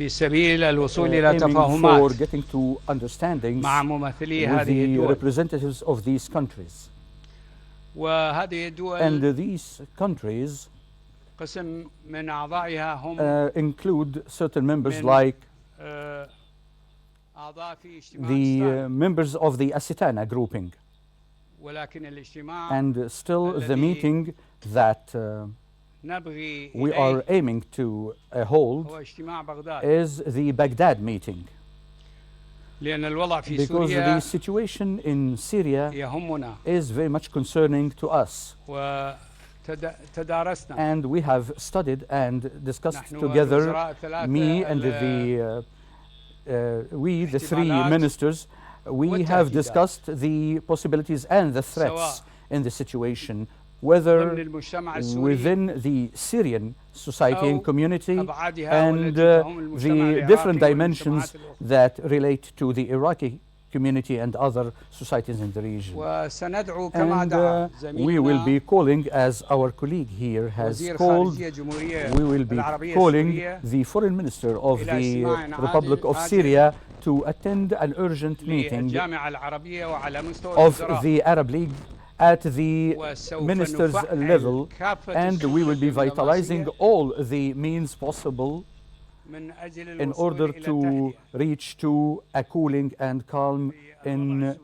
في سبيل الوصول إلى aiming for تفاهمات getting to understandings مع ممثلي with هذه the الدول. representatives of these countries. وهذه And الدول these countries قسم من أعضائها هم include certain members من like أعضاء في اجتماع the السلام. members of the Asitana grouping. ولكن الاجتماع And still the الذي meeting that نبغي we are إليه aiming to hold هو اجتماع بغداد. is the Baghdad meeting. لأن الوضع في Because سوريا the situation in Syria يهمنا is very much concerning to us. وتدارسنا And we have studied and discussed نحن together, الوزراء الثلاثة me and the three الاحتمالات ministers, we have والتهديدات. discussed the possibilities and the threats سواء in the situation, ضمن whether المجتمع السوري within the Syrian society and أو community أبعادها and والتي تهم المجتمع the العراقي different والمجتمعات dimensions الأخرى. that relate to the Iraqi community and other societies in the region. وسندعو كما And دعا we will be زميلنا calling, as our colleague here has وزير called, خارجية جمهورية we will be العربية calling السورية the foreign minister of إلى the اجتماع Republic of عاجل Syria to attend an urgent meeting للجامعة العربية وعلى مستوى of الوزراء. the Arab League at the وسوف ministers نفعل level, كافة and we will be الشروط vitalizing الدبلوماسية all the means possible من أجل in الوصول order إلى to التهدئة reach to a cooling and calm in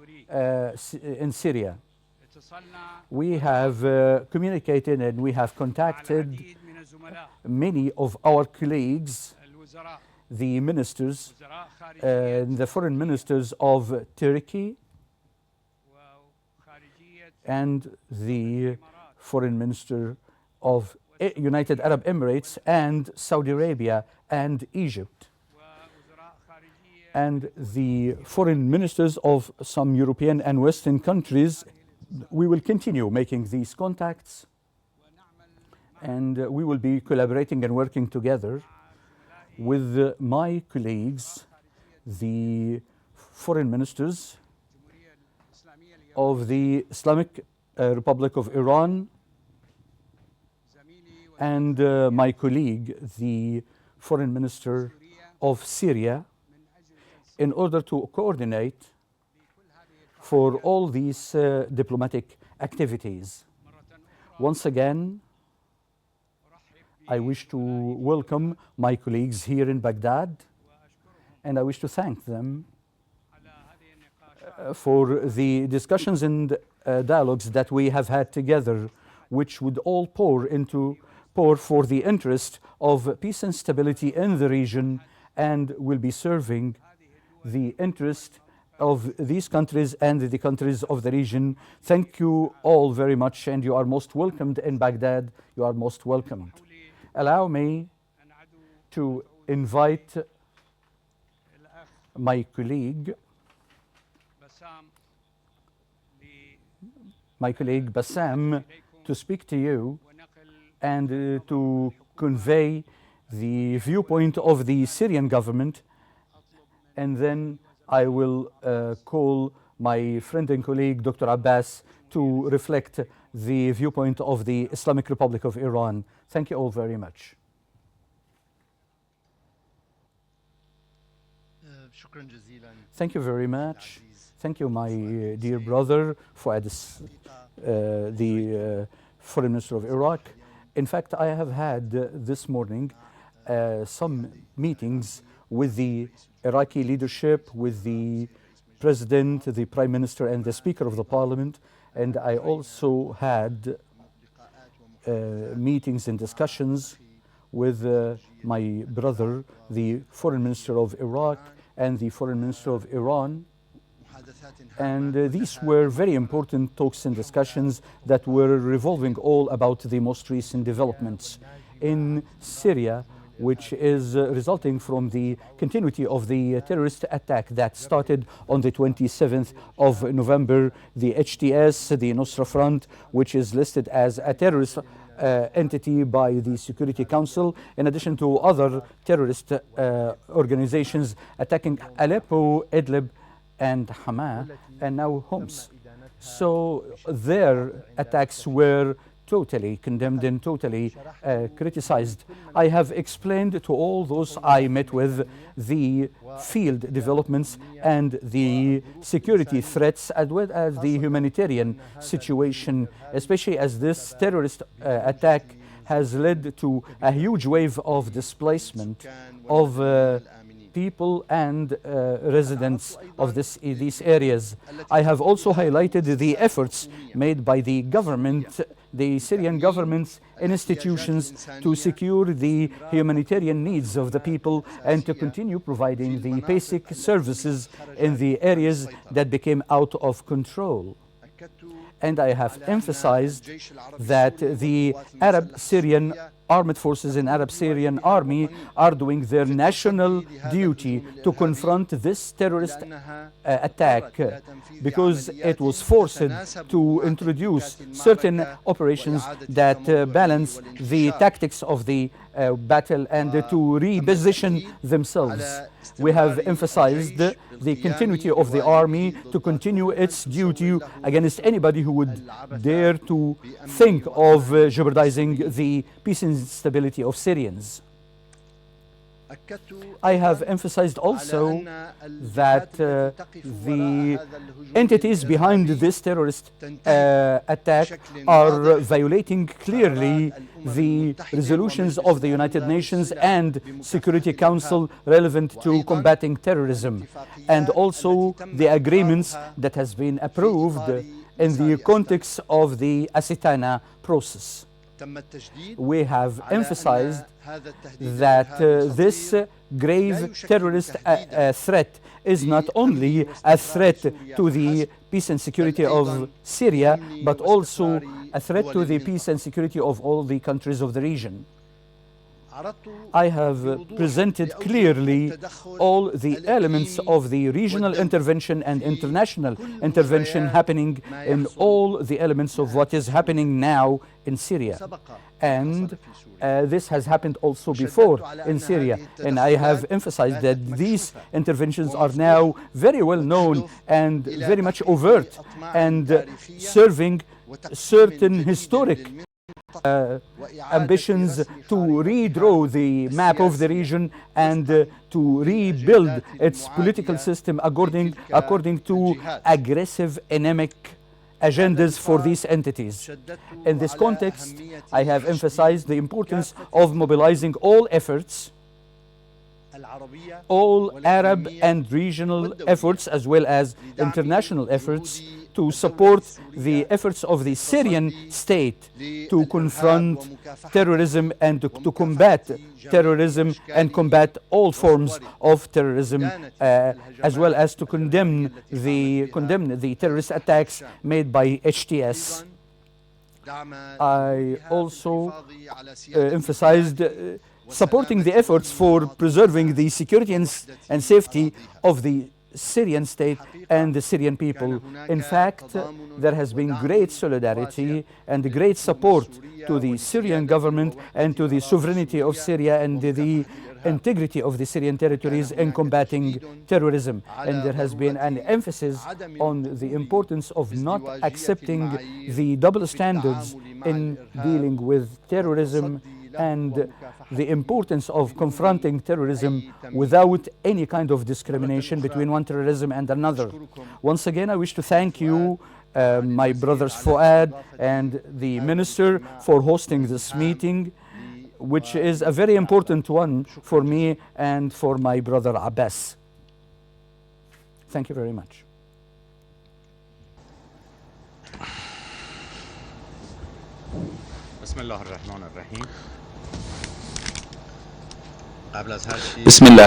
Syria. اتصلنا We have communicated and we have مع contacted العديد من الزملاء many of our colleagues, الوزراء the ministers, وزراء خارجية the foreign ministers of Turkey وخارجية and the foreign minister of United Arab Emirates and Saudi Arabia and Egypt, ووزراء خارجية and the foreign ministers of some European and Western countries. We will continue making these contacts, and we will be collaborating and working together with my colleagues, the foreign ministers of the Islamic Republic of Iran, and my colleague, the foreign minister of Syria, in order to coordinate for all these diplomatic activities. Once again, I wish to welcome my colleagues here in Baghdad, and I wish to thank them for the discussions and dialogues that we have had together, which would all pour for the interest of peace and stability in the region, and will be serving the interest of these countries and the countries of the region. Thank you all very much, and you are most welcomed in Baghdad. You are most welcomed. Allow me to invite my colleague Bassam to speak to you and to convey the viewpoint of the Syrian government, and then I will call my friend and colleague Dr. Abbas to reflect the viewpoint of the Islamic Republic of Iran. Thank you all very much. Thank you very much. Thank you, my dear brother, Fuad, the Foreign Minister of Iraq. In fact, I have had this morning some meetings with the Iraqi leadership, with the President, the Prime Minister, and the Speaker of the Parliament. And I also had meetings and discussions with my brother, the Foreign Minister of Iraq, and the Foreign Minister of Iran. And these were very important talks and discussions that were revolving all about the most recent developments in Syria, which is resulting from the continuity of the terrorist attack that started on the 27th of November. The HTS, the Nusra Front, which is listed as a terrorist entity by the Security Council, in addition to other terrorist organizations attacking Aleppo, Idlib, and Hama, and now Homs. So their attacks were totally condemned and totally criticized. I have explained to all those I met with the field developments and the security threats as well as the humanitarian situation, especially as this terrorist attack has led to a huge wave of displacement of people and residents of these areas. I have also highlighted the efforts made by the government, the Syrian government's institutions, to secure the humanitarian needs of the people and to continue providing the basic services in the areas that became out of control. And I have emphasized that the Arab-Syrian armed forces and Arab-Syrian army are doing their national duty to confront this terrorist attack because it was forced to introduce certain operations that balance the tactics of the battle and to reposition themselves. We have emphasized the continuity of the army to continue its duty against anybody who would dare to think of jeopardizing the peace and stability of Syrians. I have emphasized also that the entities behind this terrorist attack are violating clearly the resolutions of the United Nations and Security Council relevant to combating terrorism, and also the agreements that has been approved in the context of the Asitana process. We have emphasized that this grave terrorist threat is not only a threat to the peace and security of Syria, but also a threat to the peace and security of all the countries of the region. I have presented clearly all the elements of the regional intervention and international intervention happening in all the elements of what is happening now in Syria. And this has happened also before in Syria. And I have emphasized that these interventions are now very well known and very much overt and serving certain historic ambitions to redraw the map of the region and to rebuild its political system according to aggressive, anemic agendas for these entities. In this context, I have emphasized the importance of mobilizing all efforts, all Arab and regional efforts as well as international efforts to support the efforts of the Syrian state to confront terrorism and to combat terrorism and combat all forms of terrorism, as well as to condemn the terrorist attacks made by HTS. I also emphasized supporting the efforts for preserving the security and safety of the Syrian state and the Syrian people. In fact, there has been great solidarity and great support to the Syrian government and to the sovereignty of Syria and the integrity of the Syrian territories in combating terrorism. And there has been an emphasis on the importance of not accepting the double standards in dealing with terrorism and the importance of confronting terrorism without any kind of discrimination between one terrorism and another. Once again, I wish to thank you, my brothers Fuad and the minister, for hosting this meeting, which is a very important one for me and for my brother Abbas. Thank you very much. بسم الله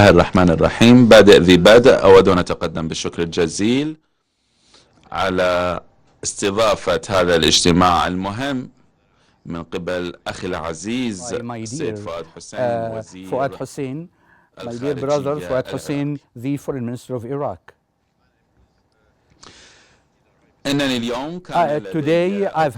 الرحمن الرحيم. بادئ ذي بادئ، أود أن أتقدم بالشكر الجزيل على استضافة هذا الاجتماع المهم من قبل أخي العزيز السيد فؤاد حسين وزير Fuad Hussein, my dear brother Fuad Hussein, the foreign minister of Iraq. Today I've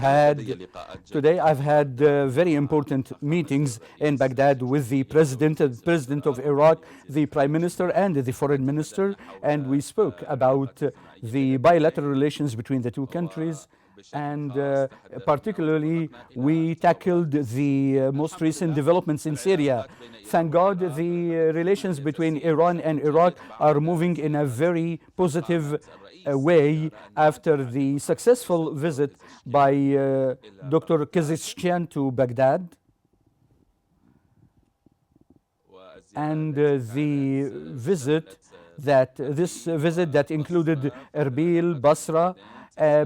had very important meetings in Baghdad with the president of Iraq, the prime minister and the foreign minister, and we spoke about the bilateral relations between the two countries And particularly, we tackled the most recent developments in Syria. Thank God, the relations between Iran and Iraq are moving in a very positive way after the successful visit by Dr. Kazishkian to Baghdad. And the visit this visit that included Erbil, Basra,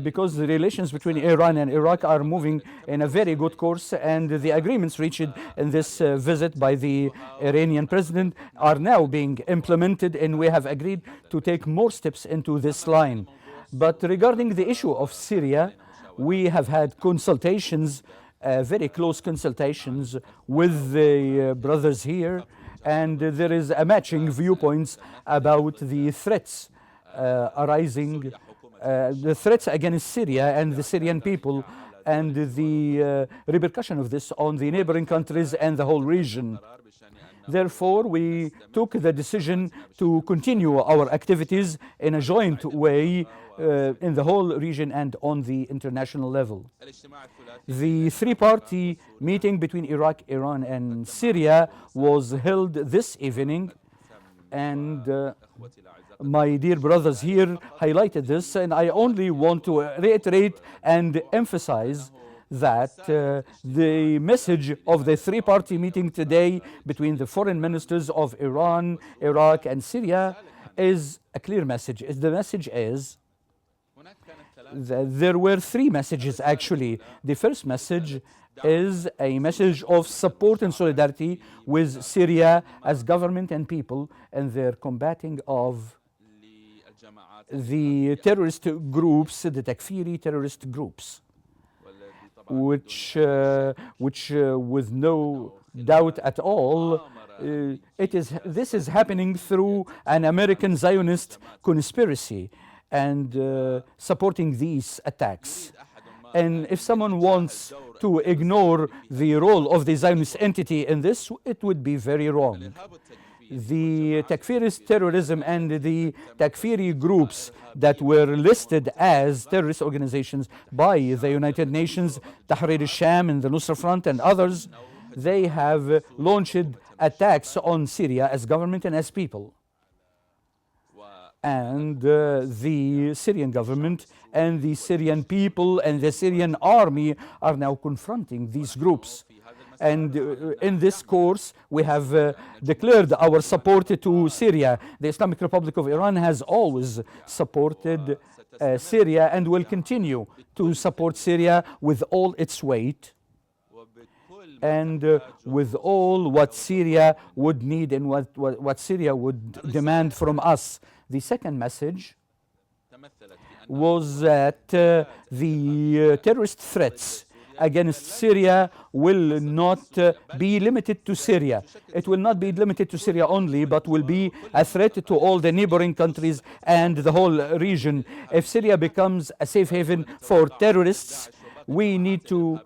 because the relations between Iran and Iraq are moving in a very good course, and the agreements reached in this visit by the Iranian president are now being implemented, and we have agreed to take more steps into this line. But regarding the issue of Syria, we have had consultations, very close consultations with the brothers here, and there is a matching viewpoints about the threats arising, the threats against Syria and the Syrian people, and the repercussion of this on the neighboring countries and the whole region. Therefore, we took the decision to continue our activities in a joint way in the whole region and on the international level. The three-party meeting between Iraq, Iran, and Syria was held this evening, and my dear brothers here highlighted this, and I only want to reiterate and emphasize that the message of the three-party meeting today between the foreign ministers of Iran, Iraq, and Syria is a clear message. The message is that there were three messages actually. The first message is a message of support and solidarity with Syria as government and people and their combating of the terrorist groups, the Takfiri terrorist groups, which with no doubt at all, this is happening through an American Zionist conspiracy and supporting these attacks. And if someone wants to ignore the role of the Zionist entity in this, it would be very wrong. The Takfirist terrorism and the Takfiri groups that were listed as terrorist organizations by the United Nations, Tahrir al-Sham and the Nusra Front and others, they have launched attacks on Syria as government and as people. And the Syrian government and the Syrian people and the Syrian army are now confronting these groups. And in this course, we have declared our support to Syria. The Islamic Republic of Iran has always supported Syria and will continue to support Syria with all its weight and with all what Syria would need and what Syria would demand from us. The second message was that the terrorist threats against Syria will not be limited to Syria. It will not be limited to Syria only, but will be a threat to all the neighboring countries and the whole region. If Syria becomes a safe haven for terrorists, we need to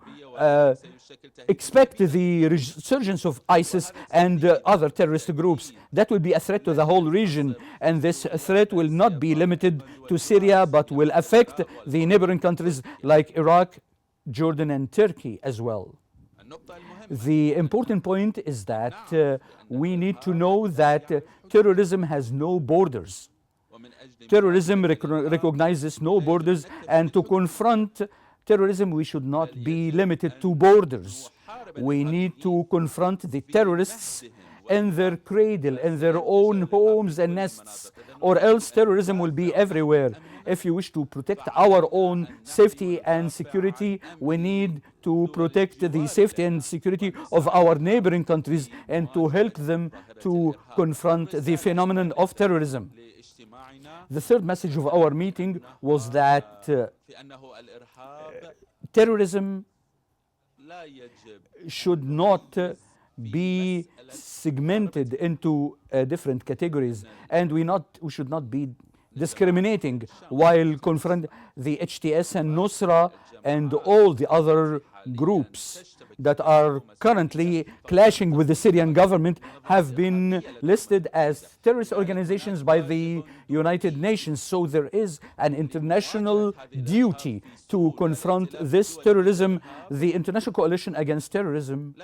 expect the resurgence of ISIS and other terrorist groups. That will be a threat to the whole region, and this threat will not be limited to Syria, but will affect the neighboring countries like Iraq, Jordan, and Turkey as well. The important point is that we need to know that terrorism has no borders. Terrorism recognizes no borders, and to confront terrorism, we should not be limited to borders. We need to confront the terrorists in their cradle, in their own homes and nests, or else terrorism will be everywhere. If you wish to protect our own safety and security, we need to protect the safety and security of our neighboring countries and to help them to confront the phenomenon of terrorism. The third message of our meeting was that terrorism should not be segmented into different categories, and we should not be discriminating while confronting the HTS and Nusra and all the other groups that are currently clashing with the Syrian government have been listed as terrorist organizations by the United Nations. So there is an international duty to confront this terrorism. The International Coalition Against Terrorism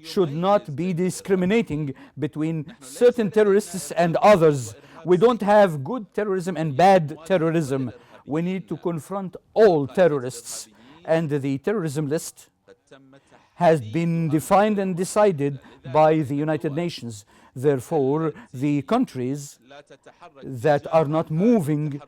should not be discriminating between certain terrorists and others. We don't have good terrorism and bad terrorism. We need to confront all terrorists. And the terrorism list has been defined and decided by the United Nations. Therefore, the countries that are not moving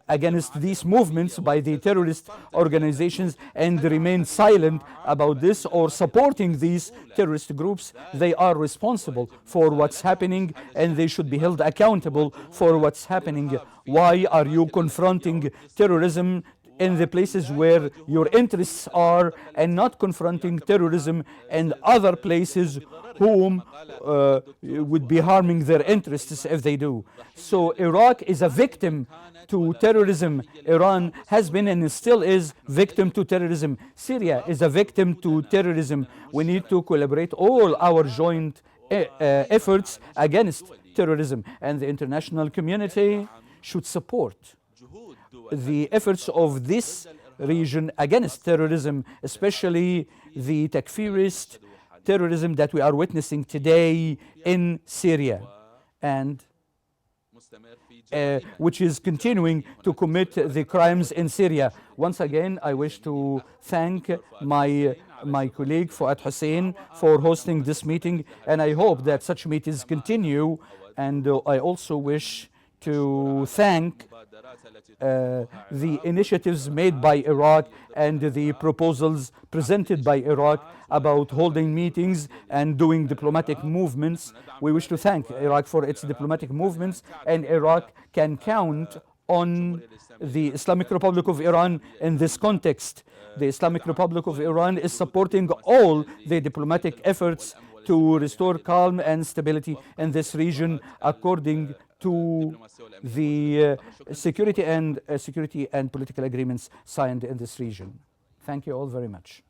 against these movements by the terrorist organizations and remain silent about this or supporting these terrorist groups, they are responsible for what's happening and they should be held accountable for what's happening. Why are you confronting terrorism in the places where your interests are and not confronting terrorism in other places whom would be harming their interests if they do? So Iraq is a victim to terrorism. Iran has been and still is victim to terrorism. Syria is a victim to terrorism. We need to collaborate all our joint efforts against terrorism, and the international community should support the efforts of this region against terrorism, especially the takfirist terrorism that we are witnessing today in Syria, and which is continuing to commit the crimes in Syria. Once again, I wish to thank my colleague Fuad Hussein for hosting this meeting, and I hope that such meetings continue. And I also wish to thank the initiatives made by Iraq and the proposals presented by Iraq about holding meetings and doing diplomatic movements. We wish to thank Iraq for its diplomatic movements, and Iraq can count on the Islamic Republic of Iran in this context. The Islamic Republic of Iran is supporting all the diplomatic efforts to restore calm and stability in this region according to the security and political agreements signed in this region. Thank you all very much.